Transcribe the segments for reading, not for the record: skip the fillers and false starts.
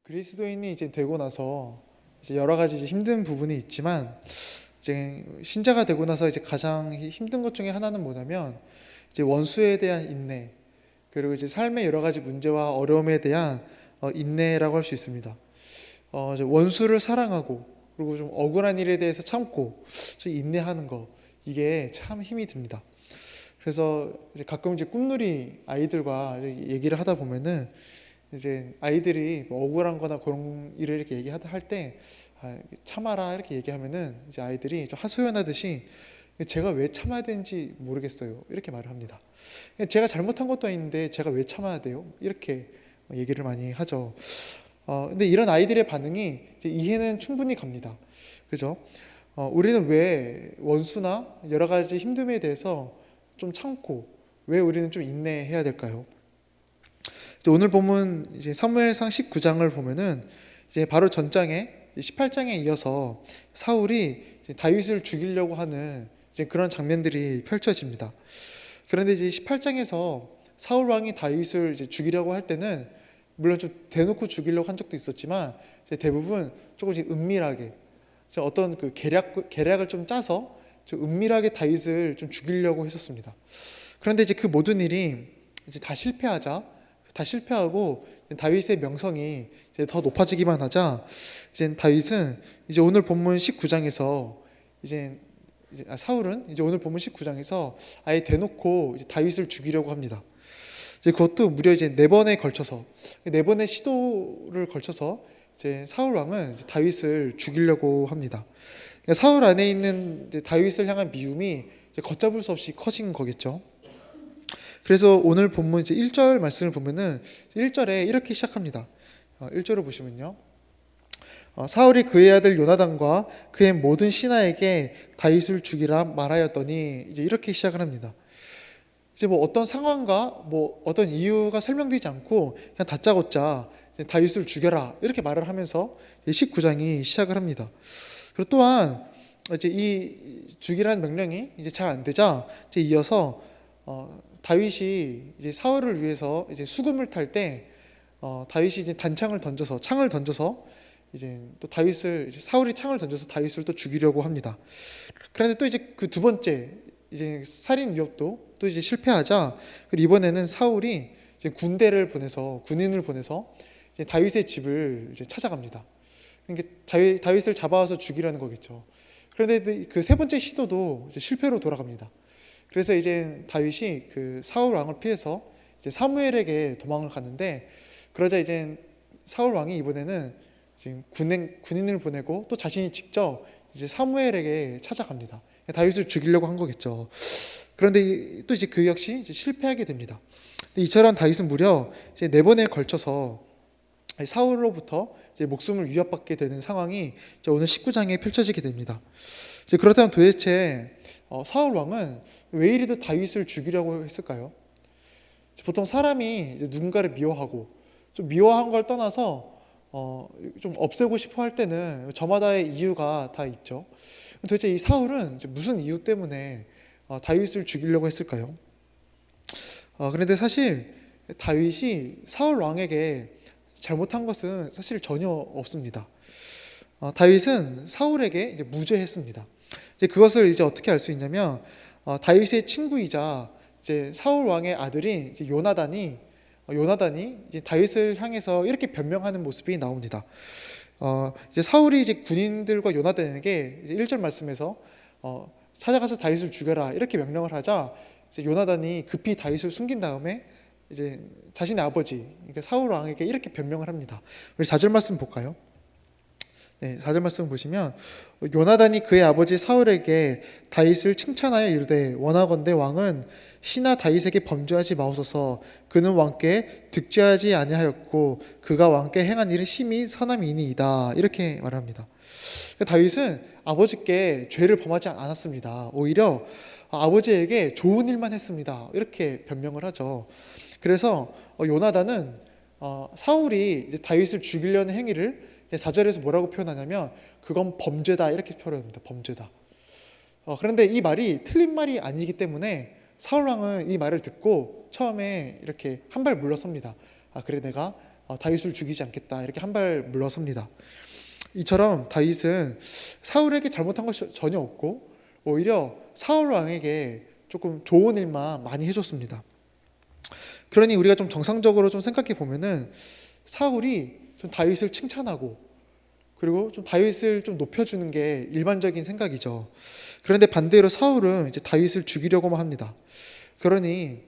그리스도인이 이제 되고 나서 이제 여러 가지 이제 힘든 부분이 있지만, 이제 신자가 되고 나서 이제 가장 힘든 것 중에 하나는 뭐냐면 이제 원수에 대한 인내, 그리고 이제 삶의 여러 가지 문제와 어려움에 대한 인내라고 할 수 있습니다. 이제 원수를 사랑하고, 그리고 좀 억울한 일에 대해서 참고 좀 인내하는 거, 이게 참 힘이 듭니다. 그래서 이제 가끔 이제 꿈놀이 아이들과 얘기를 하다 보면은 이제 아이들이 뭐 억울한 거나 그런 일을 이렇게 할 때 참아라 이렇게 얘기하면은 이제 아이들이 좀 하소연하듯이 제가 왜 참아야 되는지 모르겠어요 이렇게 말을 합니다. 제가 잘못한 것도 아닌데 제가 왜 참아야 돼요? 이렇게 얘기를 많이 하죠. 근데 이런 아이들의 반응이 이제 이해는 충분히 갑니다. 그죠? 우리는 왜 원수나 여러 가지 힘듦에 대해서 좀 참고, 왜 우리는 좀 인내해야 될까요? 오늘 본문 이제 사무엘상 19장을 보면은 이제 바로 전장에 18장에 이어서 사울이 이제 다윗을 죽이려고 하는 이제 그런 장면들이 펼쳐집니다. 그런데 이제 18장에서 사울 왕이 다윗을 이제 죽이려고 할 때는 물론 좀 대놓고 죽이려고 한 적도 있었지만 이제 대부분 조금씩 은밀하게 어떤 그 계략을 좀 짜서 좀 은밀하게 다윗을 좀 죽이려고 했었습니다. 그런데 이제 그 모든 일이 이제 다 실패하고 다윗의 명성이 이제 더 높아지기만 하자 이제 다윗은 이제 오늘 본문 19장에서 사울은 이제 오늘 본문 19장에서 아예 대놓고 이제 다윗을 죽이려고 합니다. 이제 그것도 무려 이제 네 번의 시도를 걸쳐서 이제 사울 왕은 이제 다윗을 죽이려고 합니다. 그러니까 사울 안에 있는 이제 다윗을 향한 미움이 이제 걷잡을 수 없이 커진 거겠죠. 그래서 오늘 본문 이제 1절 말씀을 보면은 1절에 이렇게 시작합니다. 1절을 보시면요. 사울이 그의 아들 요나단과 그의 모든 신하에게 다윗을 죽이라 말하였더니 이제 이렇게 시작을 합니다. 이제 뭐 어떤 상황과 뭐 어떤 이유가 설명되지 않고 그냥 다짜고짜 다윗을 죽여라 이렇게 말을 하면서 19장이 시작을 합니다. 그리고 또한 이제 이 죽이라는 명령이 이제 잘 안 되자 이제 이어서 다윗이 이제 사울을 위해서 이제 수금을 탈 때 다윗이 이제 창을 던져서 이제 또 사울이 창을 던져서 다윗을 또 죽이려고 합니다. 그런데 또 이제 그 두 번째 이제 살인 위협도 또 이제 실패하자, 그리고 이번에는 사울이 이제 군인을 보내서 이제 다윗의 집을 이제 찾아갑니다. 그러니까 다윗을 잡아와서 죽이려는 거겠죠. 그런데 그 세 번째 시도도 이제 실패로 돌아갑니다. 그래서 이제 다윗이 그 사울 왕을 피해서 이제 사무엘에게 도망을 갔는데, 그러자 이제 사울 왕이 이번에는 지금 군인을 보내고 또 자신이 직접 이제 사무엘에게 찾아갑니다. 다윗을 죽이려고 한 거겠죠. 그런데 또 이제 그 역시 이제 실패하게 됩니다. 이처럼 다윗은 무려 이제 네 번에 걸쳐서 사울로부터 이제 목숨을 위협받게 되는 상황이 이제 오늘 19장에 펼쳐지게 됩니다. 이제 그렇다면 도대체 사울 왕은 왜 이리도 다윗을 죽이려고 했을까요? 보통 사람이 이제 누군가를 미워하고 좀 미워한 걸 떠나서 좀 없애고 싶어 할 때는 저마다의 이유가 다 있죠. 도대체 이 사울은 무슨 이유 때문에 다윗을 죽이려고 했을까요? 그런데 사실 다윗이 사울 왕에게 잘못한 것은 사실 전혀 없습니다. 다윗은 사울에게 이제 무죄했습니다. 이제 그것을 이제 어떻게 알 수 있냐면 다윗의 친구이자 이제 사울 왕의 아들인 이제 요나단이 이제 다윗을 향해서 이렇게 변명하는 모습이 나옵니다. 이제 사울이 이제 군인들과 요나단에게 이제 1절 말씀에서 찾아가서 다윗을 죽여라 이렇게 명령을 하자, 이제 요나단이 급히 다윗을 숨긴 다음에 이제 자신의 아버지 그러니까 사울 왕에게 이렇게 변명을 합니다. 우리 4절 말씀 볼까요? 네, 4절 말씀 보시면 요나단이 그의 아버지 사울에게 다윗을 칭찬하여 이르되 원하건대 왕은 신하 다윗에게 범죄하지 마옵소서. 그는 왕께 득죄하지 아니하였고 그가 왕께 행한 일은 심히 선함이니이다 이렇게 말합니다. 다윗은 아버지께 죄를 범하지 않았습니다. 오히려 아버지에게 좋은 일만 했습니다 이렇게 변명을 하죠. 그래서 요나단은 사울이 이제 다윗을 죽이려는 행위를 4절에서 뭐라고 표현하냐면 그건 범죄다 이렇게 표현합니다. 범죄다. 그런데 이 말이 틀린 말이 아니기 때문에 사울 왕은 이 말을 듣고 처음에 이렇게 한 발 물러섭니다. 그래 내가 다윗을 죽이지 않겠다 이렇게 한 발 물러섭니다. 이처럼 다윗은 사울에게 잘못한 것이 전혀 없고 오히려 사울 왕에게 조금 좋은 일만 많이 해줬습니다. 그러니 우리가 좀 정상적으로 좀 생각해 보면은 사울이 좀 다윗을 칭찬하고 그리고 좀 다윗을 좀 높여주는 게 일반적인 생각이죠. 그런데 반대로 사울은 이제 다윗을 죽이려고만 합니다. 그러니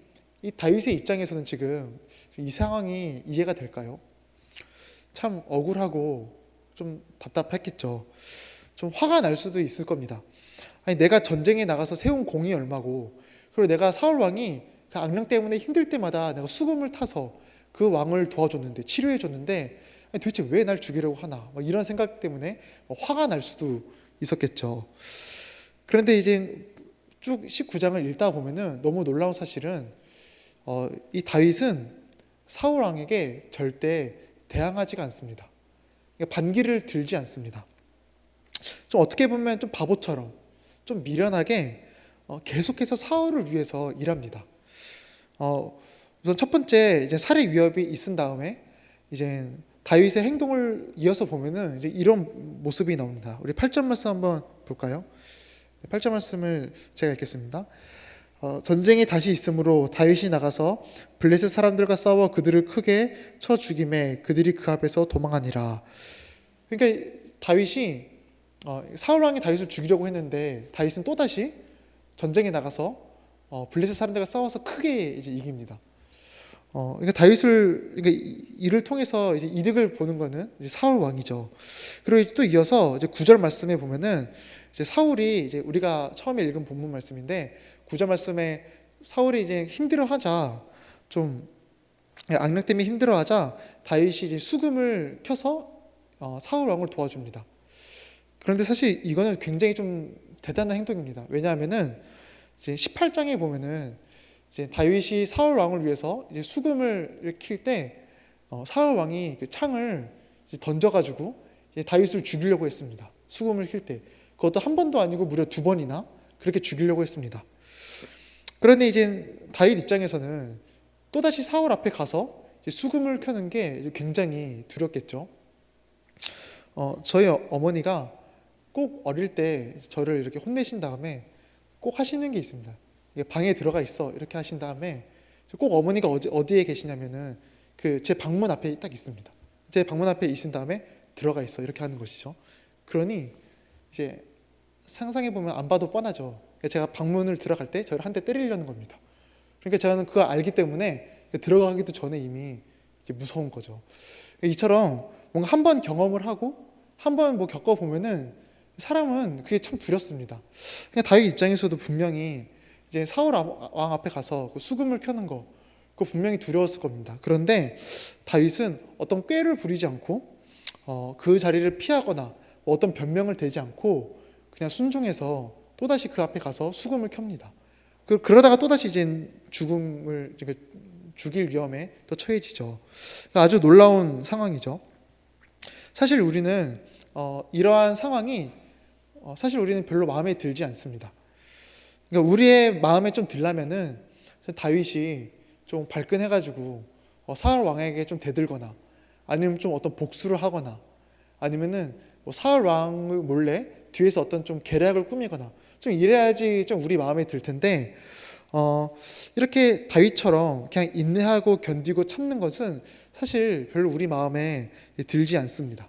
이 다윗의 입장에서는 지금 이 상황이 이해가 될까요? 참 억울하고 좀 답답했겠죠. 좀 화가 날 수도 있을 겁니다. 아니 내가 전쟁에 나가서 세운 공이 얼마고 그리고 내가 사울 왕이 그 악령 때문에 힘들 때마다 내가 수금을 타서 그 왕을 도와줬는데 치료해줬는데 도대체 왜 날 죽이려고 하나 이런 생각 때문에 화가 날 수도 있었겠죠. 그런데 이제 쭉 19장을 읽다 보면은 너무 놀라운 사실은 이 다윗은 사울 왕에게 절대 대항하지가 않습니다. 반기를 들지 않습니다. 좀 어떻게 보면 좀 바보처럼 좀 미련하게 계속해서 사울을 위해서 일합니다. 우선 첫 번째 이제 살해 위협이 있은 다음에 이제 다윗의 행동을 이어서 보면은 이제 이런 모습이 나옵니다. 우리 8절 말씀 한번 볼까요? 8절 말씀을 제가 읽겠습니다. 전쟁이 다시 있으므로 다윗이 나가서 블레셋 사람들과 싸워 그들을 크게 쳐 죽임에 그들이 그 앞에서 도망하니라. 그러니까 다윗이 사울 왕이 다윗을 죽이려고 했는데 다윗은 또 다시 전쟁에 나가서 블레셋 사람들과 싸워서 크게 이제 이깁니다. 그러니까 다윗을 그러니까 이를 통해서 이제 이득을 보는 거는 이제 사울 왕이죠. 그리고 또 이어서 이제 9절 말씀에 보면은 이제 사울이 이제 우리가 처음에 읽은 본문 말씀인데 9절 말씀에 사울이 이제 힘들어하자 좀 악령 때문에 힘들어하자 다윗이 이제 수금을 켜서 사울 왕을 도와줍니다. 그런데 사실 이거는 굉장히 좀 대단한 행동입니다. 왜냐하면은 이제 18장에 보면은 이제 다윗이 사울 왕을 위해서 이제 수금을 킬 때 사울 왕이 그 창을 이제 던져가지고 이제 다윗을 죽이려고 했습니다. 수금을 킬 때 그것도 한 번도 아니고 무려 2번이나 그렇게 죽이려고 했습니다. 그런데 이제 다윗 입장에서는 또 다시 사울 앞에 가서 이제 수금을 켜는 게 굉장히 두렵겠죠. 저희 어머니가 꼭 어릴 때 저를 이렇게 혼내신 다음에 꼭 하시는 게 있습니다. 방에 들어가 있어 이렇게 하신 다음에 꼭 어머니가 어디에 계시냐면은 그 제 방문 앞에 딱 있습니다. 제 방문 앞에 있은 다음에 들어가 있어 이렇게 하는 것이죠. 그러니 이제 상상해 보면 안 봐도 뻔하죠. 제가 방문을 들어갈 때 저를 한 대 때리려는 겁니다. 그러니까 저는 그걸 알기 때문에 들어가기도 전에 이미 이제 무서운 거죠. 이처럼 뭔가 한 번 경험을 하고 한 번 뭐 겪어 보면은 사람은 그게 참 두렵습니다. 그러니까 다윗 입장에서도 분명히 이제 사울 왕 앞에 가서 그 수금을 켜는 거, 그거 분명히 두려웠을 겁니다. 그런데 다윗은 어떤 꾀를 부리지 않고 그 자리를 피하거나 어떤 변명을 대지 않고 그냥 순종해서 또 다시 그 앞에 가서 수금을 켭니다. 그러다가 또 다시 이제 죽일 위험에 또 처해지죠. 그러니까 아주 놀라운 상황이죠. 사실 우리는 이러한 상황이 사실 우리는 별로 마음에 들지 않습니다. 그러니까 우리의 마음에 좀 들려면은 다윗이 좀 발끈해가지고 사울 왕에게 좀 대들거나 아니면 좀 어떤 복수를 하거나 아니면은 뭐 사울 왕을 몰래 뒤에서 어떤 좀 계략을 꾸미거나 좀 이래야지 좀 우리 마음에 들 텐데 이렇게 다윗처럼 그냥 인내하고 견디고 참는 것은 사실 별로 우리 마음에 들지 않습니다.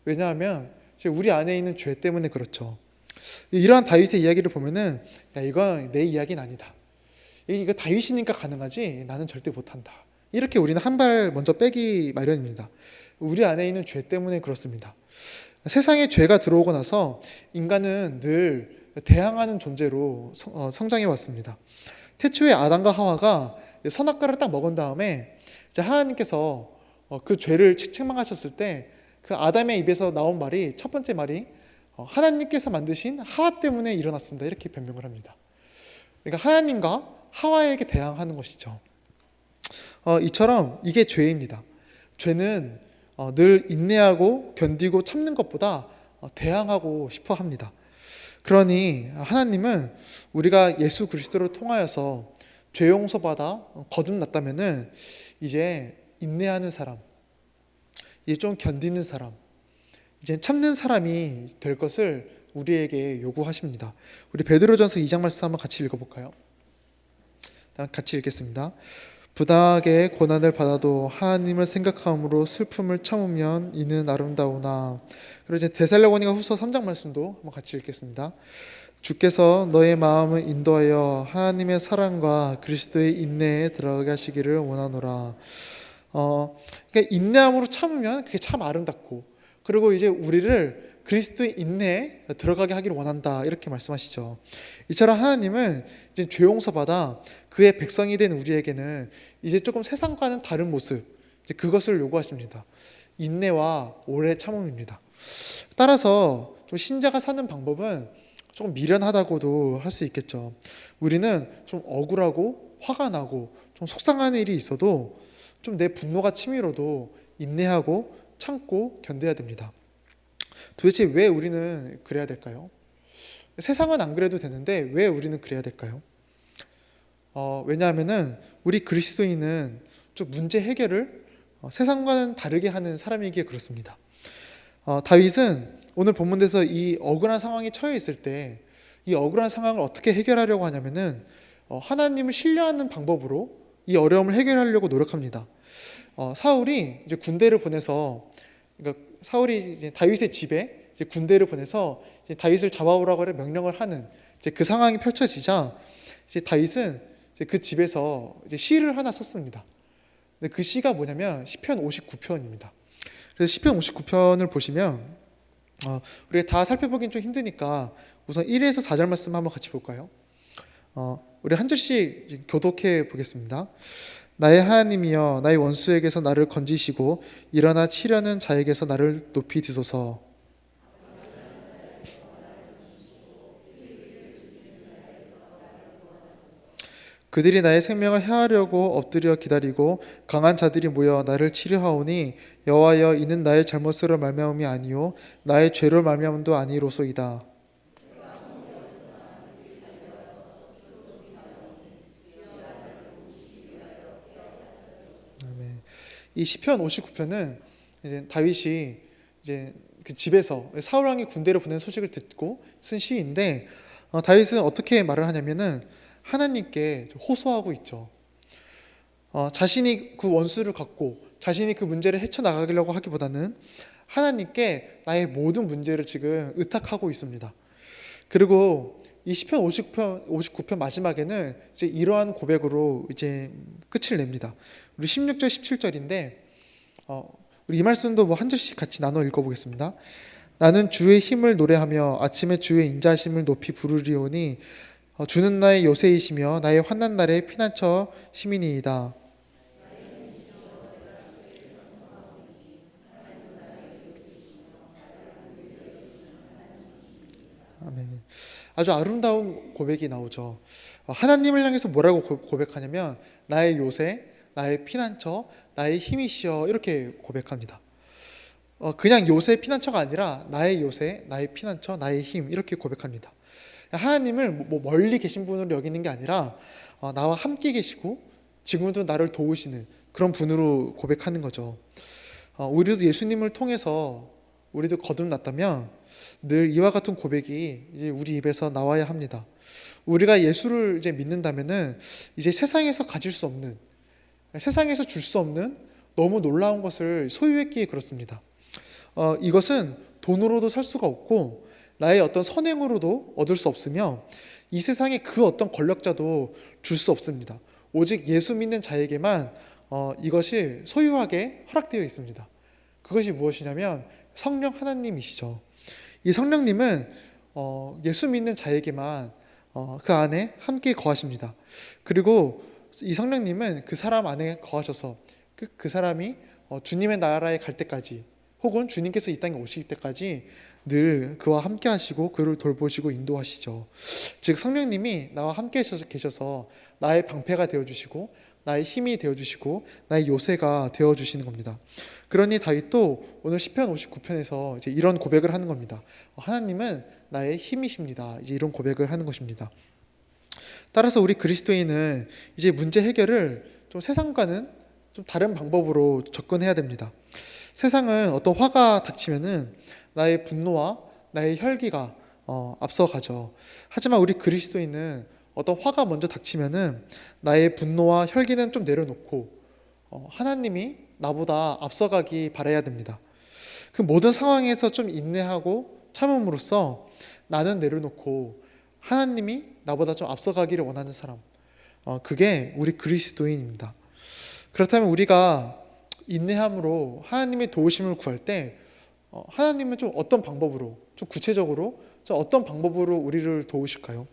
왜냐하면 우리 안에 있는 죄 때문에 그렇죠. 이러한 다윗의 이야기를 보면은 야 이건 내 이야기는 아니다. 이거 다윗이니까 가능하지 나는 절대 못한다. 이렇게 우리는 한 발 먼저 빼기 마련입니다. 우리 안에 있는 죄 때문에 그렇습니다. 세상에 죄가 들어오고 나서 인간은 늘 대항하는 존재로 성장해 왔습니다. 태초에 아담과 하와가 선악과를 딱 먹은 다음에 이제 하나님께서 그 죄를 책망하셨을 때 그 아담의 입에서 나온 말이 첫 번째 말이 하나님께서 만드신 하와 때문에 일어났습니다. 이렇게 변명을 합니다. 그러니까 하나님과 하와에게 대항하는 것이죠. 이처럼 이게 죄입니다. 죄는 늘 인내하고 견디고 참는 것보다 대항하고 싶어 합니다. 그러니 하나님은 우리가 예수 그리스도를 통하여서 죄 용서받아 거듭났다면은 이제 인내하는 사람, 이제 좀 견디는 사람, 이제 참는 사람이 될 것을 우리에게 요구하십니다. 우리 베드로전서 2장 말씀 한번 같이 읽어볼까요? 같이 읽겠습니다. 부당하게 고난을 받아도 하나님을 생각함으로 슬픔을 참으면 이는 아름다우나. 그리고 이제 데살로니가 후서 3장 말씀도 한번 같이 읽겠습니다. 주께서 너의 마음을 인도하여 하나님의 사랑과 그리스도의 인내에 들어가게 하시기를 원하노라. 그러니까 인내함으로 참으면 그게 참 아름답고, 그리고 이제 우리를 그리스도의 인내에 들어가게 하기를 원한다, 이렇게 말씀하시죠. 이처럼 하나님은 이제 죄 용서받아 그의 백성이 된 우리에게는 이제 조금 세상과는 다른 모습, 그것을 요구하십니다. 인내와 오래 참음입니다. 따라서 좀 신자가 사는 방법은 조금 미련하다고도 할 수 있겠죠. 우리는 좀 억울하고 화가 나고 좀 속상한 일이 있어도 좀 내 분노가 치밀어도 인내하고 참고 견뎌야 됩니다. 도대체 왜 우리는 그래야 될까요? 세상은 안 그래도 되는데 왜 우리는 그래야 될까요? 왜냐하면은 우리 그리스도인은 좀 문제 해결을 세상과는 다르게 하는 사람이기에 그렇습니다. 다윗은 오늘 본문에서 이 억울한 상황에 처해 있을 때 이 억울한 상황을 어떻게 해결하려고 하냐면은 하나님을 신뢰하는 방법으로 이 어려움을 해결하려고 노력합니다. 사울이 이제 군대를 보내서, 그러니까 사울이 이제 다윗의 집에 이제 군대를 보내서 이제 다윗을 잡아오라고 명령을 하는 이제 그 상황이 펼쳐지자 이제 다윗은 이제 그 집에서 이제 시를 하나 썼습니다. 근데 그 시가 뭐냐면 시편 59편입니다. 그래서 시편 59편을 보시면 우리가 다 살펴보긴 좀 힘드니까 우선 1에서 4절 말씀 한번 같이 볼까요? 우리 한 절씩 교독해 보겠습니다. 나의 하나님이여, 나의 원수에게서 나를 건지시고 일어나 치려는 자에게서 나를 높이 드소서. 그들이 나의 생명을 해하려고 엎드려 기다리고 강한 자들이 모여 나를 치려하오니 여호와여, 이는 나의 잘못으로 말미암음이 아니요 나의 죄로 말미암음도 아니로소이다. 이 시편 59편은 이제 다윗이 이제 그 집에서 사울 왕이 군대를 보낸 소식을 듣고 쓴 시인데, 다윗은 어떻게 말을 하냐면은 하나님께 호소하고 있죠. 자신이 그 원수를 갖고 자신이 그 문제를 헤쳐나가려고 하기보다는 하나님께 나의 모든 문제를 지금 의탁하고 있습니다. 그리고 이 시편 59편 마지막에는 이제 이러한 고백으로 이제 끝을 냅니다. 우리 16절 17절인데 우리 이 말씀도 뭐 한 절씩 같이 나눠 읽어보겠습니다. 나는 주의 힘을 노래하며 아침에 주의 인자하심을 높이 부르리오니 주는 나의 요새이시며 나의 환난 날의 피난처 시민이이다. 아멘. 아주 아름다운 고백이 나오죠. 하나님을 향해서 뭐라고 고백하냐면 나의 요새, 나의 피난처, 나의 힘이시여, 이렇게 고백합니다. 그냥 요새 피난처가 아니라 나의 요새, 나의 피난처, 나의 힘, 이렇게 고백합니다. 하나님을 뭐 멀리 계신 분으로 여기는 게 아니라 나와 함께 계시고 지금도 나를 도우시는 그런 분으로 고백하는 거죠. 우리도 예수님을 통해서 우리도 거듭났다면 늘 이와 같은 고백이 이제 우리 입에서 나와야 합니다. 우리가 예수를 이제 믿는다면은 이제 세상에서 가질 수 없는, 세상에서 줄 수 없는 너무 놀라운 것을 소유했기에 그렇습니다. 이것은 돈으로도 살 수가 없고 나의 어떤 선행으로도 얻을 수 없으며 이 세상의 그 어떤 권력자도 줄 수 없습니다. 오직 예수 믿는 자에게만 이것이 소유하게 허락되어 있습니다. 그것이 무엇이냐면 성령 하나님이시죠. 이 성령님은 예수 믿는 자에게만 그 안에 함께 거하십니다. 그리고 이 성령님은 그 사람 안에 거하셔서 그 사람이 주님의 나라에 갈 때까지 혹은 주님께서 이 땅에 오실 때까지 늘 그와 함께 하시고 그를 돌보시고 인도하시죠. 즉 성령님이 나와 함께 계셔서 나의 방패가 되어주시고 나의 힘이 되어주시고 나의 요새가 되어주시는 겁니다. 그러니 다윗도 오늘 시편 59편에서 이제 이런 고백을 하는 겁니다. 하나님은 나의 힘이십니다. 이제 이런 고백을 하는 것입니다. 따라서 우리 그리스도인은 이제 문제 해결을 좀 세상과는 좀 다른 방법으로 접근해야 됩니다. 세상은 어떤 화가 닥치면은 나의 분노와 나의 혈기가 앞서가죠. 하지만 우리 그리스도인은 어떤 화가 먼저 닥치면은 나의 분노와 혈기는 좀 내려놓고 하나님이 나보다 앞서가기 바라야 됩니다. 그 모든 상황에서 좀 인내하고 참음으로써 나는 내려놓고 하나님이 나보다 좀 앞서가기를 원하는 사람, 그게 우리 그리스도인입니다. 그렇다면 우리가 인내함으로 하나님의 도우심을 구할 때 하나님은 좀 어떤 방법으로, 좀 구체적으로 좀 어떤 방법으로 우리를 도우실까요?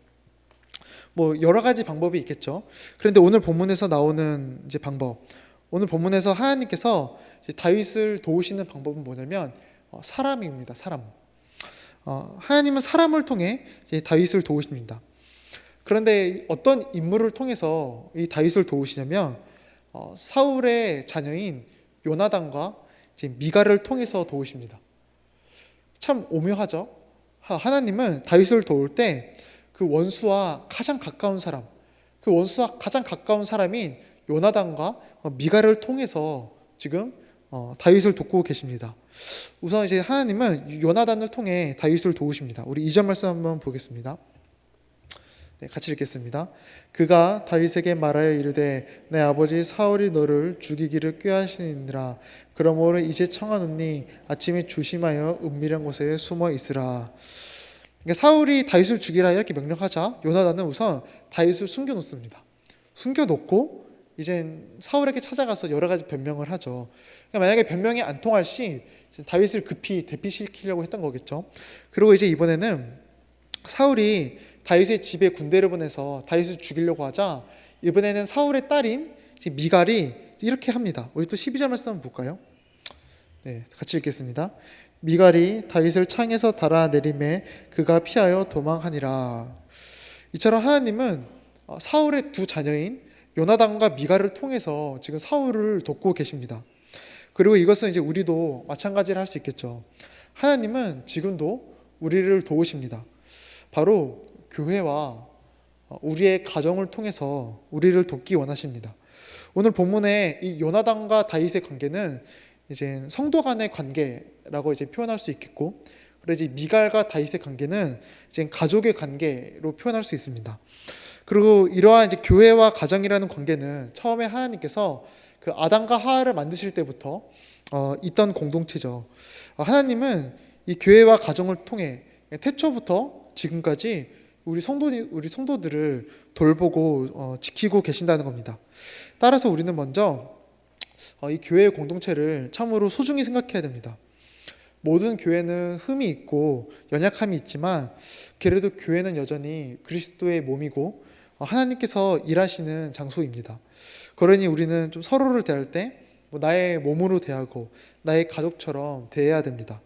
뭐 여러 가지 방법이 있겠죠. 그런데 오늘 본문에서 나오는 이제 방법, 오늘 본문에서 하나님께서 이제 다윗을 도우시는 방법은 뭐냐면 사람입니다. 사람. 하나님은 사람을 통해 이제 다윗을 도우십니다. 그런데 어떤 인물을 통해서 이 다윗을 도우시냐면 사울의 자녀인 요나단과 이제 미가를 통해서 도우십니다. 참 오묘하죠. 하나님은 다윗을 도울 때 그 원수와 가장 가까운 사람, 그 원수와 가장 가까운 사람인 요나단과 미가를 통해서 지금 다윗을 돕고 계십니다. 우선 이제 하나님은 요나단을 통해 다윗을 도우십니다. 우리 2절 말씀 한번 보겠습니다. 네, 같이 읽겠습니다. 그가 다윗에게 말하여 이르되 내 아버지 사울이 너를 죽이기를 꾀하시니라. 그러므로 이제 청하노니 아침에 조심하여 은밀한 곳에 숨어 있으라. 그러니까 사울이 다윗을 죽이라 이렇게 명령하자 요나단은 우선 다윗을 숨겨놓습니다. 숨겨놓고 이제 사울에게 찾아가서 여러 가지 변명을 하죠. 그러니까 만약에 변명이 안 통할 시 다윗을 급히 대피시키려고 했던 거겠죠. 그리고 이제 이번에는 사울이 다윗의 집에 군대를 보내서 다윗을 죽이려고 하자 이번에는 사울의 딸인 미갈이 이렇게 합니다. 우리 또 12절 말씀 한번 볼까요? 네, 같이 읽겠습니다. 미갈이 다윗을 창에서 달아내림에 그가 피하여 도망하니라. 이처럼 하나님은 사울의 두 자녀인 요나단과 미갈을 통해서 지금 사울을 돕고 계십니다. 그리고 이것은 이제 우리도 마찬가지를 할 수 있겠죠. 하나님은 지금도 우리를 도우십니다. 바로 교회와 우리의 가정을 통해서 우리를 돕기 원하십니다. 오늘 본문에 이 요나단과 다윗의 관계는 이제 성도 간의 관계라고 이제 표현할 수 있겠고, 그리고 이제 미갈과 다윗의 관계는 이제 가족의 관계로 표현할 수 있습니다. 그리고 이러한 이제 교회와 가정이라는 관계는 처음에 하나님께서 그 아담과 하와를 만드실 때부터 있던 공동체죠. 하나님은 이 교회와 가정을 통해 태초부터 지금까지 우리 성도들을 돌보고 지키고 계신다는 겁니다. 따라서 우리는 먼저 이 교회의 공동체를 참으로 소중히 생각해야 됩니다. 모든 교회는 흠이 있고 연약함이 있지만 그래도 교회는 여전히 그리스도의 몸이고 하나님께서 일하시는 장소입니다. 그러니 우리는 좀 서로를 대할 때 나의 몸으로 대하고 나의 가족처럼 대해야 됩니다.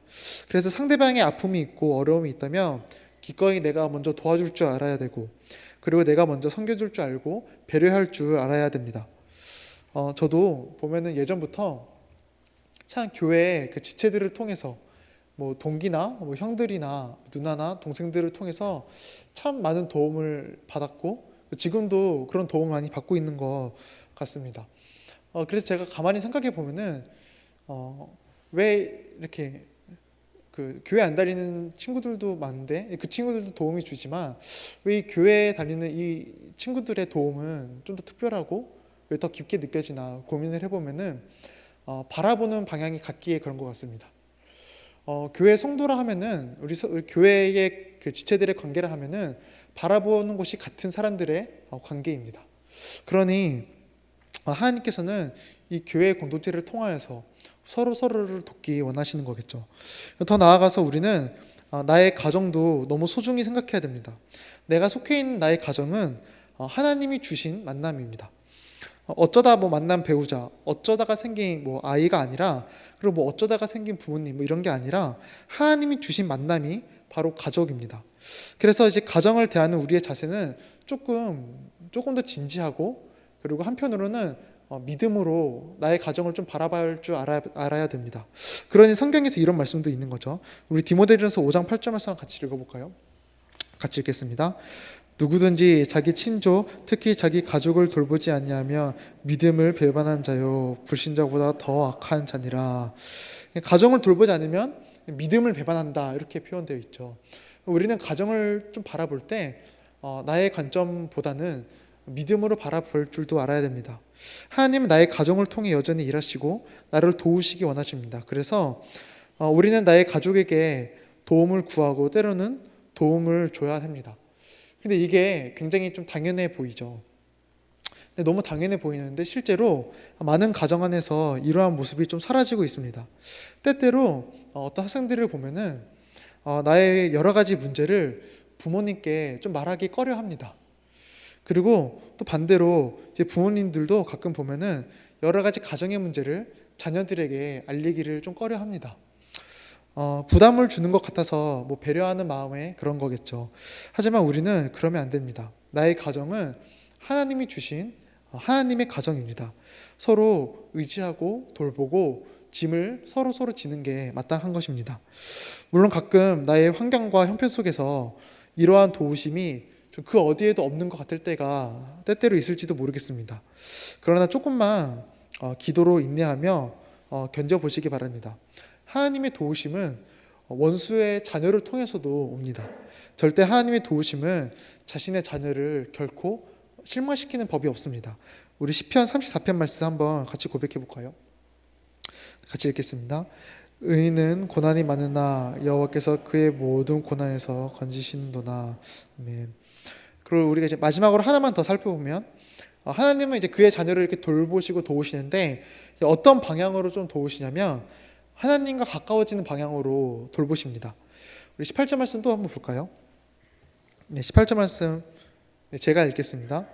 그래서 상대방의 아픔이 있고 어려움이 있다면 기꺼이 내가 먼저 도와줄 줄 알아야 되고, 그리고 내가 먼저 섬겨줄 줄 알고 배려할 줄 알아야 됩니다. 저도 보면은 예전부터 참 교회의 그 지체들을 통해서 뭐 동기나 뭐 형들이나 누나나 동생들을 통해서 참 많은 도움을 받았고 지금도 그런 도움 많이 받고 있는 것 같습니다. 그래서 제가 가만히 생각해 보면은 왜 이렇게 그 교회 안 다니는 친구들도 많은데 그 친구들도 도움이 주지만 왜 이 교회에 다니는 이 친구들의 도움은 좀 더 특별하고 왜 더 깊게 느껴지나 고민을 해보면은 바라보는 방향이 같기에 그런 것 같습니다. 교회 성도라 하면은 우리 교회의 그 지체들의 관계를 하면은 바라보는 곳이 같은 사람들의 관계입니다. 그러니 하나님께서는 이 교회 공동체를 통하여서 서로를 돕기 원하시는 거겠죠. 더 나아가서 우리는 나의 가정도 너무 소중히 생각해야 됩니다. 내가 속해 있는 나의 가정은 하나님이 주신 만남입니다. 어쩌다 뭐 만난 배우자, 어쩌다가 생긴 뭐 아이가 아니라, 그리고 뭐 어쩌다가 생긴 부모님 뭐 이런 게 아니라 하나님이 주신 만남이 바로 가족입니다. 그래서 이제 가정을 대하는 우리의 자세는 조금 더 진지하고, 그리고 한편으로는 믿음으로 나의 가정을 좀 바라봐야 할 줄 알아야 됩니다. 그러니 성경에서 이런 말씀도 있는 거죠. 우리 디모데전서 5장 8절 말씀 같이 읽어볼까요? 같이 읽겠습니다. 누구든지 자기 친족, 특히 자기 가족을 돌보지 아니하며 믿음을 배반한 자요 불신자보다 더 악한 자니라. 가정을 돌보지 않으면 믿음을 배반한다, 이렇게 표현되어 있죠. 우리는 가정을 좀 바라볼 때 나의 관점보다는 믿음으로 바라볼 줄도 알아야 됩니다. 하나님은 나의 가정을 통해 여전히 일하시고 나를 도우시기 원하십니다. 그래서 우리는 나의 가족에게 도움을 구하고 때로는 도움을 줘야 합니다. 근데 이게 굉장히 좀 당연해 보이죠. 너무 당연해 보이는데 실제로 많은 가정 안에서 이러한 모습이 좀 사라지고 있습니다. 때때로 어떤 학생들을 보면은 나의 여러 가지 문제를 부모님께 좀 말하기 꺼려 합니다. 그리고 또 반대로 이제 부모님들도 가끔 보면은 여러 가지 가정의 문제를 자녀들에게 알리기를 좀 꺼려 합니다. 부담을 주는 것 같아서 뭐 배려하는 마음에 그런 거겠죠. 하지만 우리는 그러면 안 됩니다. 나의 가정은 하나님이 주신 하나님의 가정입니다. 서로 의지하고 돌보고 짐을 서로 지는 게 마땅한 것입니다. 물론 가끔 나의 환경과 형편 속에서 이러한 도우심이 그 어디에도 없는 것 같을 때가 때때로 있을지도 모르겠습니다. 그러나 조금만 기도로 인내하며 견뎌보시기 바랍니다. 하나님의 도우심은 원수의 자녀를 통해서도 옵니다. 절대 하나님의 도우심은 자신의 자녀를 결코 실망시키는 법이 없습니다. 우리 시편 34편 말씀 한번 같이 고백해 볼까요? 같이 읽겠습니다. 의인은 고난이 많으나 여호와께서 그의 모든 고난에서 건지시는도다. 아멘. 그리고 우리가 이제 마지막으로 하나만 더 살펴보면 하나님은 이제 그의 자녀를 이렇게 돌보시고 도우시는데 어떤 방향으로 좀 도우시냐면 하나님과 가까워지는 방향으로 돌보십니다. 우리 18절 말씀 또 한번 볼까요? 네, 18절 말씀 제가 읽겠습니다.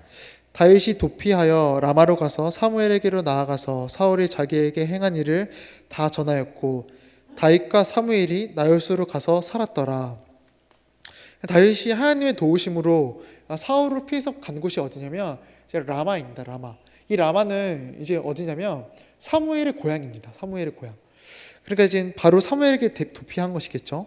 다윗이 도피하여 라마로 가서 사무엘에게로 나아가서 사울이 자기에게 행한 일을 다 전하였고 다윗과 사무엘이 나요스로 가서 살았더라. 다윗이 하나님의 도우심으로 사울을 피해서 간 곳이 어디냐면 이제 라마입니다. 라마. 이 라마는 이제 어디냐면 사무엘의 고향입니다. 사무엘의 고향. 그러니까 이제 바로 사무엘에게 도피한 것이겠죠.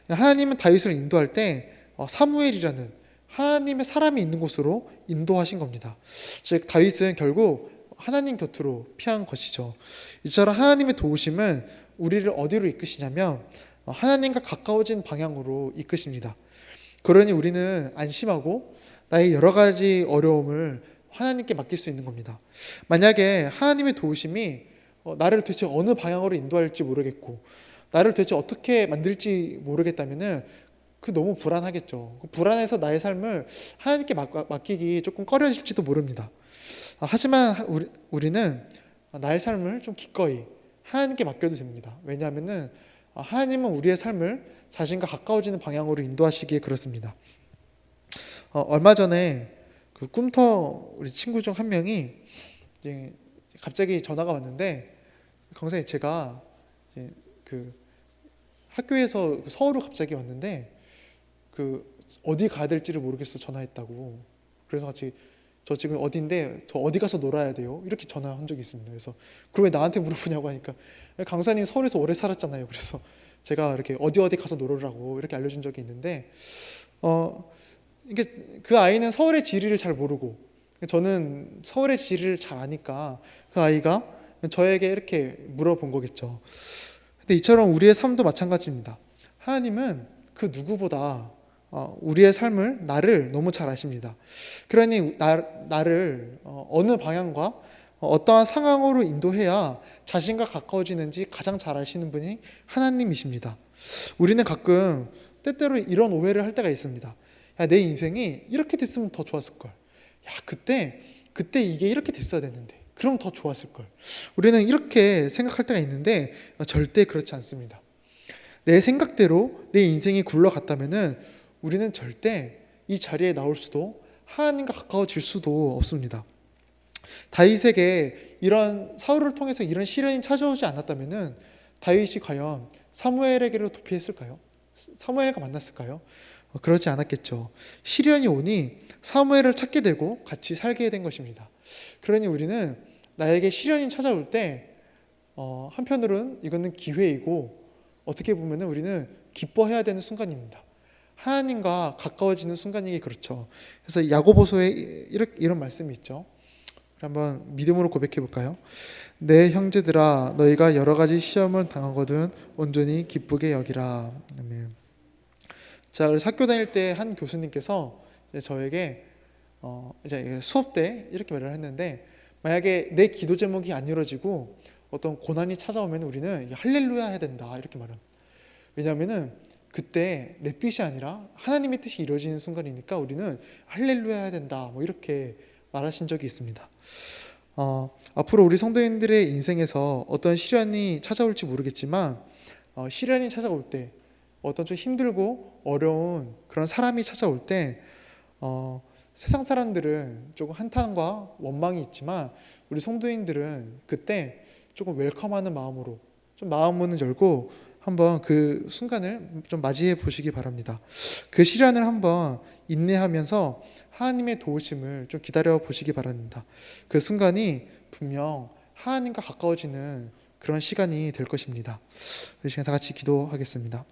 하나님은 다윗을 인도할 때 사무엘이라는 하나님의 사람이 있는 곳으로 인도하신 겁니다. 즉 다윗은 결국 하나님 곁으로 피한 것이죠. 이처럼 하나님의 도우심은 우리를 어디로 이끄시냐면 하나님과 가까워진 방향으로 이끄십니다. 그러니 우리는 안심하고 나의 여러 가지 어려움을 하나님께 맡길 수 있는 겁니다. 만약에 하나님의 도우심이 나를 도대체 어느 방향으로 인도할지 모르겠고 나를 도대체 어떻게 만들지 모르겠다면은 그 너무 불안하겠죠. 불안해서 나의 삶을 하나님께 맡기기 조금 꺼려질지도 모릅니다. 하지만 우리는 나의 삶을 좀 기꺼이 하나님께 맡겨도 됩니다. 왜냐하면은 하나님은 우리의 삶을 자신과 가까워지는 방향으로 인도하시기에 그렇습니다. 얼마 전에 그 꿈터 우리 친구 중 한 명이 이제 갑자기 전화가 왔는데 강사님 제가 이제 그 학교에서 서울로 갑자기 왔는데 그 어디 가야 될지를 모르겠어 전화했다고. 그래서 같이 저 지금 어디인데 저 어디 가서 놀아야 돼요? 이렇게 전화한 적이 있습니다. 그래서 그걸 왜 나한테 물어보냐고 하니까 강사님 서울에서 오래 살았잖아요. 그래서 제가 이렇게 어디 가서 놀으라고 이렇게 알려준 적이 있는데 이게 그 아이는 서울의 지리를 잘 모르고 저는 서울의 지리를 잘 아니까 그 아이가 저에게 이렇게 물어본 거겠죠. 근데 이처럼 우리의 삶도 마찬가지입니다. 하나님은 그 누구보다 우리의 삶을 나를 너무 잘 아십니다. 그러니 나를 어느 방향과 어떠한 상황으로 인도해야 자신과 가까워지는지 가장 잘 아시는 분이 하나님이십니다. 우리는 가끔 때때로 이런 오해를 할 때가 있습니다. 야, 내 인생이 이렇게 됐으면 더 좋았을 걸. 야, 그때 이게 이렇게 됐어야 됐는데. 그럼 더 좋았을 걸. 우리는 이렇게 생각할 때가 있는데 절대 그렇지 않습니다. 내 생각대로 내 인생이 굴러갔다면은 우리는 절대 이 자리에 나올 수도 하나님과 가까워질 수도 없습니다. 다윗에게 이런 사울을 통해서 이런 시련이 찾아오지 않았다면은 다윗이 과연 사무엘에게로 도피했을까요? 사무엘과 만났을까요? 그렇지 않았겠죠. 시련이 오니 사무엘을 찾게 되고 같이 살게 된 것입니다. 그러니 우리는 나에게 시련이 찾아올 때 한편으로는 이거는 기회이고 어떻게 보면 우리는 기뻐해야 되는 순간입니다. 하나님과 가까워지는 순간이기 그렇죠. 그래서 야고보서에 이런 말씀이 있죠. 한번 믿음으로 고백해 볼까요? 내 형제들아 너희가 여러 가지 시험을 당하거든 온전히 기쁘게 여기라. 아멘. 자, 그래서 학교 다닐 때 한 교수님께서 이제 저에게 이제 수업 때 이렇게 말을 했는데, 만약에 내 기도 제목이 안 이루어지고 어떤 고난이 찾아오면 우리는 할렐루야 해야 된다 이렇게 말합니다. 왜냐하면은 그때 내 뜻이 아니라 하나님의 뜻이 이루어지는 순간이니까 우리는 할렐루야 해야 된다 뭐 이렇게 말하신 적이 있습니다. 앞으로 우리 성도님들의 인생에서 어떤 시련이 찾아올지 모르겠지만 시련이 찾아올 때, 어떤 좀 힘들고 어려운 그런 사람이 찾아올 때 세상 사람들은 조금 한탄과 원망이 있지만 우리 성도인들은 그때 조금 웰컴하는 마음으로 좀 마음 문을 열고 한번 그 순간을 좀 맞이해 보시기 바랍니다. 그 시련을 한번 인내하면서 하나님의 도우심을 좀 기다려 보시기 바랍니다. 그 순간이 분명 하나님과 가까워지는 그런 시간이 될 것입니다. 우리 시간 다 같이 기도하겠습니다.